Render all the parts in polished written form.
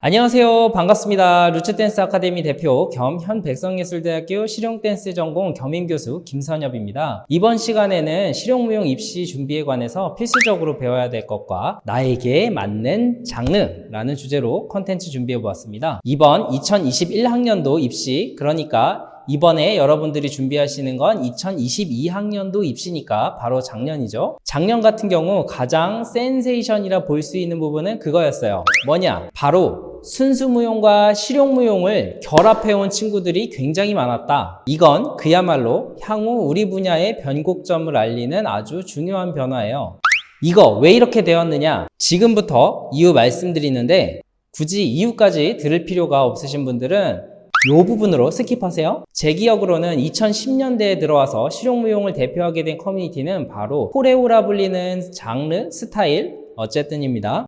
안녕하세요. 반갑습니다. 루츠댄스 아카데미 대표 겸 현백성예술대학교 실용댄스 전공 겸임교수 김선엽입니다. 이번 시간에는 실용무용 입시 준비에 관해서 필수적으로 배워야 될 것과 나에게 맞는 장르라는 주제로 컨텐츠 준비해 보았습니다. 이번 2021학년도 입시, 그러니까 이번에 여러분들이 준비하시는 건 2022학년도 입시니까 바로 작년이죠. 작년 같은 경우 가장 센세이션이라 볼 수 있는 부분은 그거였어요. 뭐냐? 바로 순수무용과 실용무용을 결합해온 친구들이 굉장히 많았다. 이건 그야말로 향후 우리 분야의 변곡점을 알리는 아주 중요한 변화예요. 이거 왜 이렇게 되었느냐? 지금부터 이유 말씀드리는데 굳이 이유까지 들을 필요가 없으신 분들은 이 부분으로 스킵하세요. 제 기억으로는 2010년대에 들어와서 실용무용을 대표하게 된 커뮤니티는 바로 코레오라 불리는 장르, 스타일, 어쨌든입니다.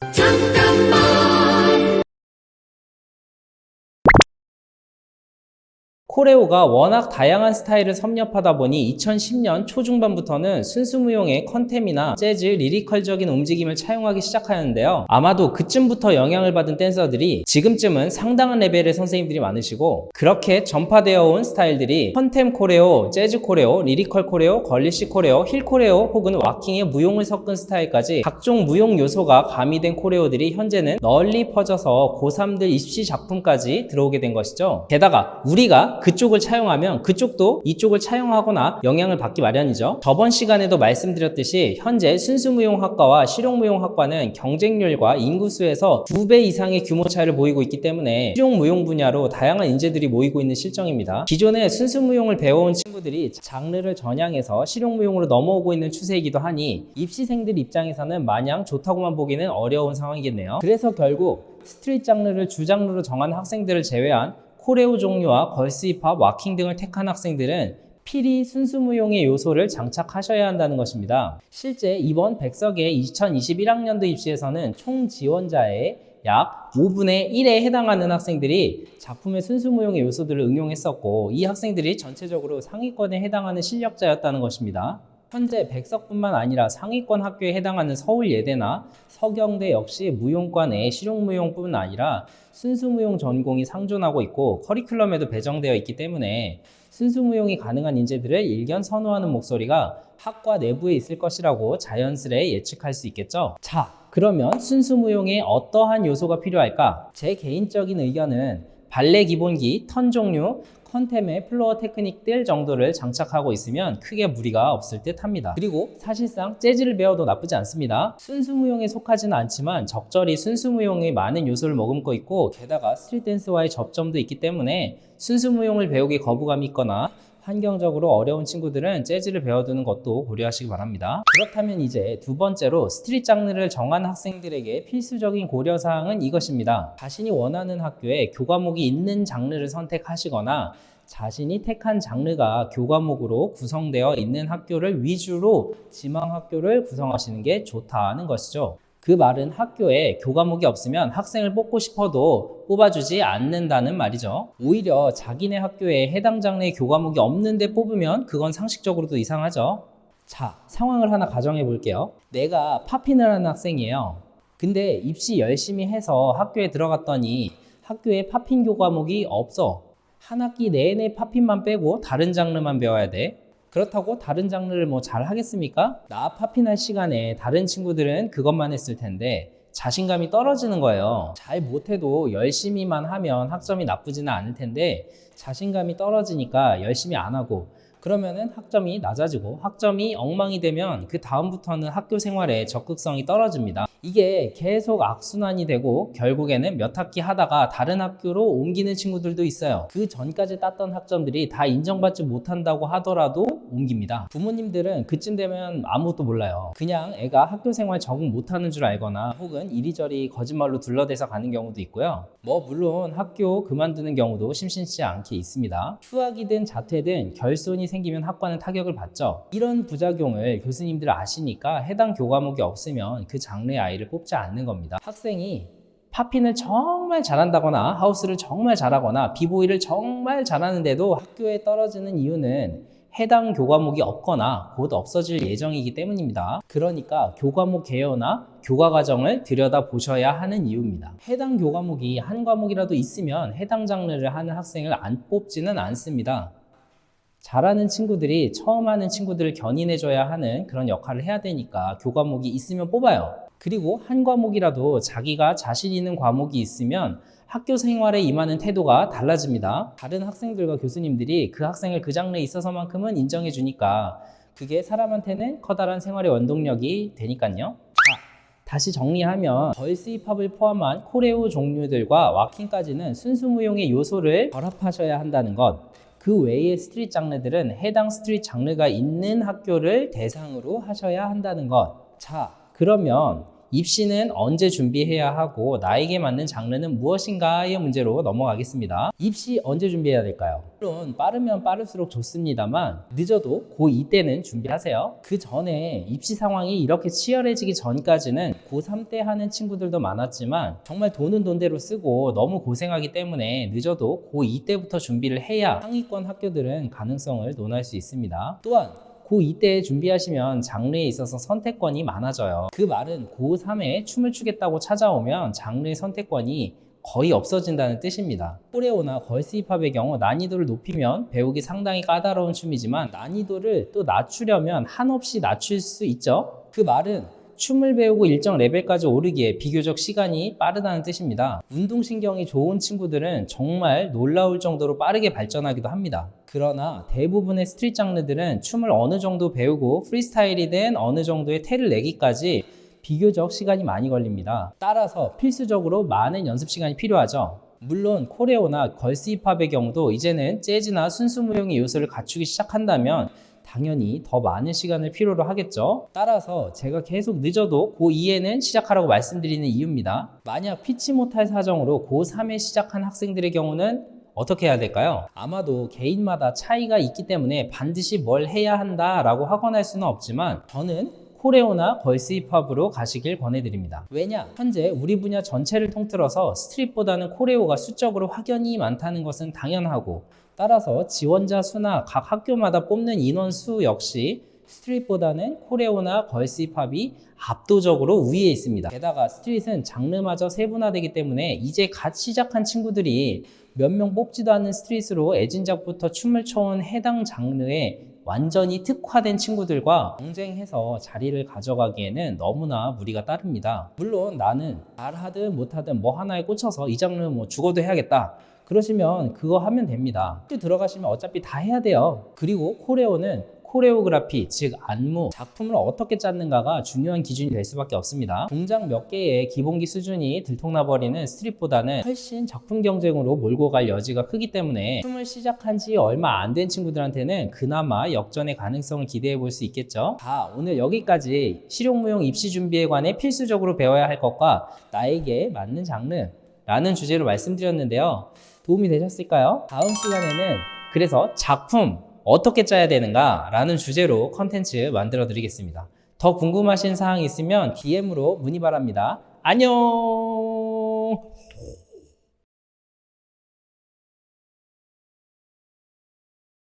코레오가 워낙 다양한 스타일을 섭렵하다 보니 2010년 초중반부터는 순수무용의 컨템이나 재즈, 리리컬적인 움직임을 차용하기 시작하였는데요. 아마도 그쯤부터 영향을 받은 댄서들이 지금쯤은 상당한 레벨의 선생님들이 많으시고, 그렇게 전파되어 온 스타일들이 컨템 코레오, 재즈 코레오, 리리컬 코레오, 걸리시 코레오, 힐 코레오 혹은 왁킹의 무용을 섞은 스타일까지 각종 무용 요소가 가미된 코레오들이 현재는 널리 퍼져서 고3들 입시 작품까지 들어오게 된 것이죠. 게다가 우리가 그쪽을 차용하면 그쪽도 이쪽을 차용하거나 영향을 받기 마련이죠. 저번 시간에도 말씀드렸듯이 현재 순수무용학과와 실용무용학과는 경쟁률과 인구수에서 2배 이상의 규모 차이를 보이고 있기 때문에 실용무용 분야로 다양한 인재들이 모이고 있는 실정입니다. 기존에 순수무용을 배워온 친구들이 장르를 전향해서 실용무용으로 넘어오고 있는 추세이기도 하니 입시생들 입장에서는 마냥 좋다고만 보기는 어려운 상황이겠네요. 그래서 결국 스트릿 장르를 주장르로 정한 학생들을 제외한 코레오 종류와 걸스 힙합, 왁킹 등을 택한 학생들은 필히 순수무용의 요소를 장착하셔야 한다는 것입니다. 실제 이번 백석의 2021학년도 입시에서는 총 지원자의 약 5분의 1에 해당하는 학생들이 작품의 순수무용의 요소들을 응용했었고, 이 학생들이 전체적으로 상위권에 해당하는 실력자였다는 것입니다. 현재 백석뿐만 아니라 상위권 학교에 해당하는 서울예대나 서경대 역시 무용과 내 실용무용뿐 아니라 순수무용 전공이 상존하고 있고 커리큘럼에도 배정되어 있기 때문에 순수무용이 가능한 인재들을 일견 선호하는 목소리가 학과 내부에 있을 것이라고 자연스레 예측할 수 있겠죠. 자, 그러면 순수무용에 어떠한 요소가 필요할까? 제 개인적인 의견은 발레 기본기, 턴 종류, 컨템의 플로어 테크닉들 정도를 장착하고 있으면 크게 무리가 없을 듯 합니다. 그리고 사실상 재즈를 배워도 나쁘지 않습니다. 순수무용에 속하지는 않지만 적절히 순수무용의 많은 요소를 머금고 있고, 게다가 스트릿댄스와의 접점도 있기 때문에 순수무용을 배우기 거부감이 있거나 환경적으로 어려운 친구들은 재즈를 배워두는 것도 고려하시기 바랍니다. 그렇다면 이제 두 번째로 스트릿 장르를 정한 학생들에게 필수적인 고려사항은 이것입니다. 자신이 원하는 학교에 교과목이 있는 장르를 선택하시거나 자신이 택한 장르가 교과목으로 구성되어 있는 학교를 위주로 지망학교를 구성하시는 게 좋다는 것이죠. 그 말은 학교에 교과목이 없으면 학생을 뽑고 싶어도 뽑아주지 않는다는 말이죠. 오히려 자기네 학교에 해당 장르의 교과목이 없는데 뽑으면 그건 상식적으로도 이상하죠. 자, 상황을 하나 가정해 볼게요. 내가 팝핀을 하는 학생이에요. 근데 입시 열심히 해서 학교에 들어갔더니 학교에 팝핀 교과목이 없어. 한 학기 내내 팝핀만 빼고 다른 장르만 배워야 돼. 그렇다고 다른 장르를 뭐 잘 하겠습니까? 나 팝핀할 시간에 다른 친구들은 그것만 했을 텐데 자신감이 떨어지는 거예요. 잘 못해도 열심히만 하면 학점이 나쁘지는 않을 텐데 자신감이 떨어지니까 열심히 안 하고, 그러면은 학점이 낮아지고 학점이 엉망이 되면 그 다음부터는 학교 생활에 적극성이 떨어집니다. 이게 계속 악순환이 되고 결국에는 몇 학기 하다가 다른 학교로 옮기는 친구들도 있어요. 그 전까지 땄던 학점들이 다 인정받지 못한다고 하더라도 옮깁니다. 부모님들은 그쯤 되면 아무것도 몰라요. 그냥 애가 학교 생활 적응 못하는 줄 알거나 혹은 이리저리 거짓말로 둘러대서 가는 경우도 있고요. 뭐 물론 학교 그만두는 경우도 심심치 않게 있습니다. 휴학이든 자퇴든 결손이 생기면 학과는 타격을 받죠. 이런 부작용을 교수님들 아시니까 해당 교과목이 없으면 그 장르의 아이를 뽑지 않는 겁니다. 학생이 팝핀을 정말 잘한다거나 하우스를 정말 잘하거나 비보이를 정말 잘하는데도 학교에 떨어지는 이유는 해당 교과목이 없거나 곧 없어질 예정이기 때문입니다. 그러니까 교과목 개요나 교과 과정을 들여다보셔야 하는 이유입니다. 해당 교과목이 한 과목이라도 있으면 해당 장르를 하는 학생을 안 뽑지는 않습니다. 잘하는 친구들이 처음 하는 친구들을 견인해줘야 하는 그런 역할을 해야 되니까 교과목이 있으면 뽑아요. 그리고 한 과목이라도 자기가 자신 있는 과목이 있으면 학교 생활에 임하는 태도가 달라집니다. 다른 학생들과 교수님들이 그 학생을 그 장르에 있어서만큼은 인정해 주니까 그게 사람한테는 커다란 생활의 원동력이 되니까요. 다시 정리하면 걸스 힙합을 포함한 코레오 종류들과 왁킹까지는 순수 무용의 요소를 결합하셔야 한다는 것. 그 외의 스트릿 장르들은 해당 스트릿 장르가 있는 학교를 대상으로 하셔야 한다는 것. 자, 그러면 입시는 언제 준비해야 하고 나에게 맞는 장르는 무엇인가의 문제로 넘어가겠습니다. 입시 언제 준비해야 될까요? 물론 빠르면 빠를수록 좋습니다만 늦어도 고2 때는 준비하세요. 그 전에 입시 상황이 이렇게 치열해지기 전까지는 고3 때 하는 친구들도 많았지만 정말 돈은 돈대로 쓰고 너무 고생하기 때문에 늦어도 고2 때부터 준비를 해야 상위권 학교들은 가능성을 논할 수 있습니다. 또한 고2 때 준비하시면 장르에 있어서 선택권이 많아져요. 그 말은 고3에 춤을 추겠다고 찾아오면 장르의 선택권이 거의 없어진다는 뜻입니다. 코레오나 걸스 힙합의 경우 난이도를 높이면 배우기 상당히 까다로운 춤이지만 난이도를 또 낮추려면 한없이 낮출 수 있죠. 그 말은 춤을 배우고 일정 레벨까지 오르기에 비교적 시간이 빠르다는 뜻입니다. 운동신경이 좋은 친구들은 정말 놀라울 정도로 빠르게 발전하기도 합니다. 그러나 대부분의 스트릿 장르들은 춤을 어느 정도 배우고 프리스타일이든 어느 정도의 태를 내기까지 비교적 시간이 많이 걸립니다. 따라서 필수적으로 많은 연습 시간이 필요하죠. 물론 코레오나 걸스 힙합의 경우도 이제는 재즈나 순수 무용의 요소를 갖추기 시작한다면 당연히 더 많은 시간을 필요로 하겠죠. 따라서 제가 계속 늦어도 고2에는 시작하라고 말씀드리는 이유입니다. 만약 피치 못할 사정으로 고3에 시작한 학생들의 경우는 어떻게 해야 될까요? 아마도 개인마다 차이가 있기 때문에 반드시 뭘 해야 한다라고 확언할 수는 없지만 저는 코레오나 걸스 힙합으로 가시길 권해드립니다. 왜냐? 현재 우리 분야 전체를 통틀어서 스트릿보다는 코레오가 수적으로 확연히 많다는 것은 당연하고 따라서 지원자 수나 각 학교마다 뽑는 인원수 역시 스트릿보다는 코레오나 걸스 힙합이 압도적으로 위에 있습니다. 게다가 스트릿은 장르마저 세분화되기 때문에 이제 갓 시작한 친구들이 몇 명 뽑지도 않는 스트릿으로 애진작부터 춤을 춰온 해당 장르에 완전히 특화된 친구들과 경쟁해서 자리를 가져가기에는 너무나 무리가 따릅니다. 물론 나는 잘하든 못하든 뭐 하나에 꽂혀서 이 장르는 뭐 죽어도 해야겠다. 그러시면 그거 하면 됩니다. 학교 들어가시면 어차피 다 해야 돼요. 그리고 코레오는 코레오그라피, 즉 안무, 작품을 어떻게 짰는가가 중요한 기준이 될 수밖에 없습니다. 동작 몇 개의 기본기 수준이 들통나버리는 스트릿보다는 훨씬 작품 경쟁으로 몰고 갈 여지가 크기 때문에 춤을 시작한 지 얼마 안 된 친구들한테는 그나마 역전의 가능성을 기대해 볼 수 있겠죠. 자, 오늘 여기까지 실용무용 입시 준비에 관해 필수적으로 배워야 할 것과 나에게 맞는 장르라는 주제로 말씀드렸는데요. 도움이 되셨을까요? 다음 시간에는 그래서 작품 어떻게 짜야 되는가 라는 주제로 컨텐츠 만들어 드리겠습니다. 더 궁금하신 사항이 있으면 DM으로 문의 바랍니다. 안녕.